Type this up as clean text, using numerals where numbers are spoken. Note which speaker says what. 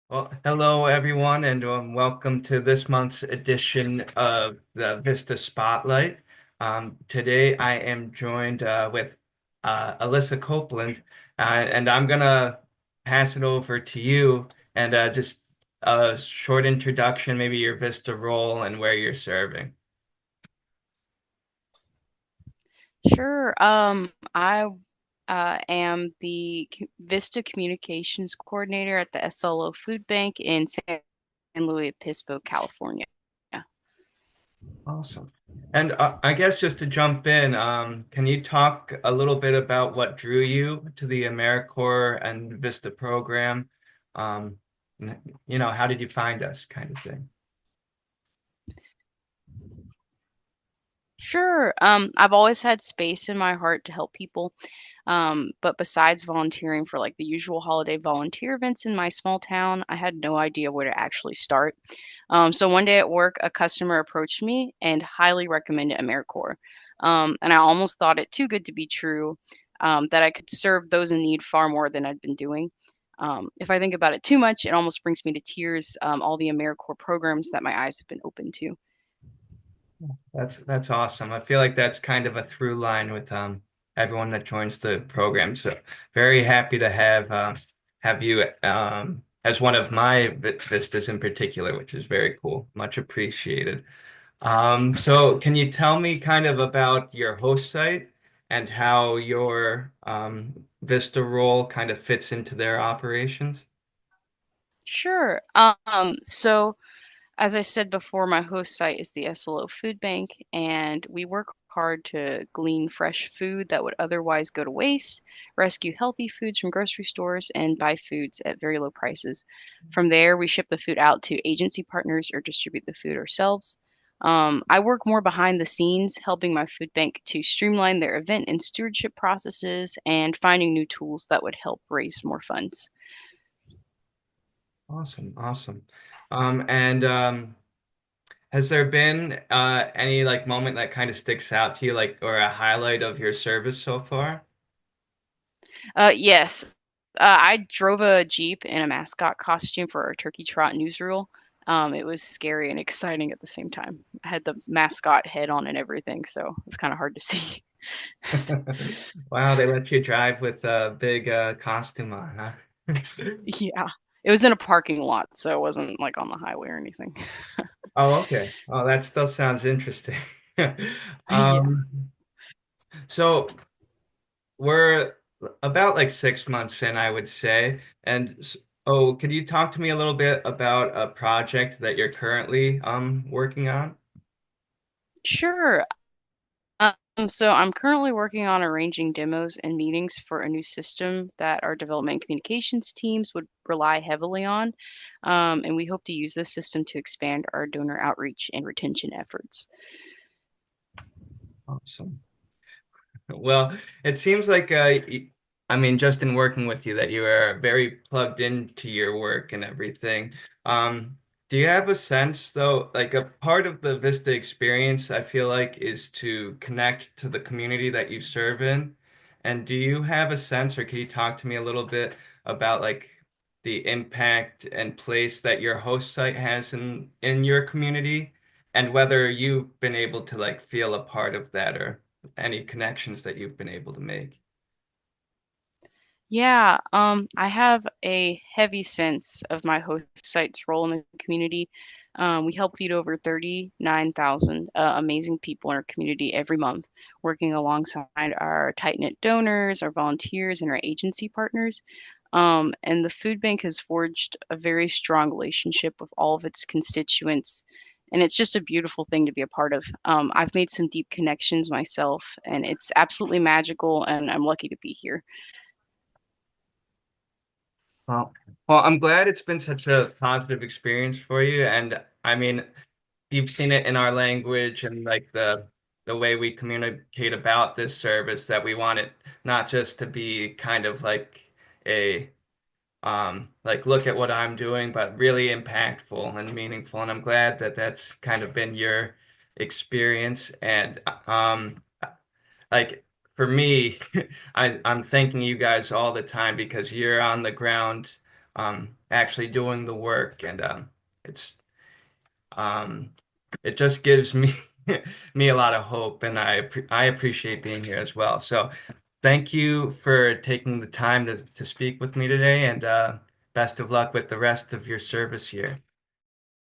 Speaker 1: Well, hello everyone, and welcome to this month's edition of the Vista Spotlight. Today I am joined with Alyssa Copeland, and I'm gonna pass it over to you and just a short introduction, maybe your Vista role and where you're serving.
Speaker 2: Sure. I am the VISTA Communications Coordinator at the SLO Food Bank in San Luis Obispo, California.
Speaker 1: Awesome. And I guess just to jump in, can you talk a little bit about what drew you to the AmeriCorps and Vista program? Um, how did you find us, kind of thing?
Speaker 2: Sure. I've always had space in my heart to help people. But besides volunteering for like the usual holiday volunteer events in my small town, I had no idea where to actually start. So one day at work, a customer approached me and highly recommended AmeriCorps. And I almost thought it too good to be true, that I could serve those in need far more than I'd been doing. If I think about it too much, it almost brings me to tears, all the AmeriCorps programs that my eyes have been open to.
Speaker 1: That's awesome. I feel like that's kind of a through line with everyone that joins the program. So very happy to have you as one of my vistas in particular, which is very cool. Much appreciated. So can you tell me kind of about your host site and how your Vista role kind of fits into their operations?
Speaker 2: Sure. So as I said before, my host site is the SLO Food Bank, and we work hard to glean fresh food that would otherwise go to waste, rescue healthy foods from grocery stores, and buy foods at very low prices. From there, we ship the food out to agency partners or distribute the food ourselves. I work more behind the scenes, helping my food bank to streamline their event and stewardship processes and finding new tools that would help raise more funds.
Speaker 1: Awesome, awesome. And has there been any like moment that kind of sticks out to you, like or a highlight of your service so far?
Speaker 2: Yes. I drove a Jeep in a mascot costume for our Turkey Trot newsreel. It was scary and exciting at the same time. I had the mascot head on and everything, so it's kind of hard to see.
Speaker 1: Wow, they let you drive with a big costume on, huh?
Speaker 2: Yeah. It was in a parking lot, so it wasn't like on the highway or anything.
Speaker 1: Oh, okay. Oh, that still sounds interesting.
Speaker 2: Yeah.
Speaker 1: Um, so we're about like 6 months in, I would say. Oh, could you talk to me a little bit about a project that you're currently working on?
Speaker 2: Sure. So I'm currently working on arranging demos and meetings for a new system that our development and communications teams would rely heavily on. And we hope to use this system to expand our donor outreach and retention efforts.
Speaker 1: Awesome. Well, it seems like I mean, just in working with you, that you are very plugged into your work and everything. Um, do you have a sense, though, like a part of the Vista experience, I feel like, is to connect to the community that you serve in? And do you have a sense, or can you talk to me a little bit about like the impact and place that your host site has in your community, and whether you've been able to like feel a part of that or any connections that you've been able to make.
Speaker 2: Yeah, I have a heavy sense of my host site's role in the community. We help feed over 39,000 amazing people in our community every month, working alongside our tight-knit donors, our volunteers, and our agency partners. And the food bank has forged a very strong relationship with all of its constituents, and it's just a beautiful thing to be a part of. I've made some deep connections myself, and it's absolutely magical, and I'm lucky to be here.
Speaker 1: Well, well, I'm glad it's been such a positive experience for you. And I mean, you've seen it in our language and like the way we communicate about this service that we want it not just to be kind of like a like look at what I'm doing, but really impactful and meaningful. And I'm glad that that's kind of been your experience. And like for me, I'm thanking you guys all the time because you're on the ground actually doing the work, and it's um, it just gives me me a lot of hope, and I appreciate being here as well. So thank you for taking the time to speak with me today, and best of luck with the rest of your service here.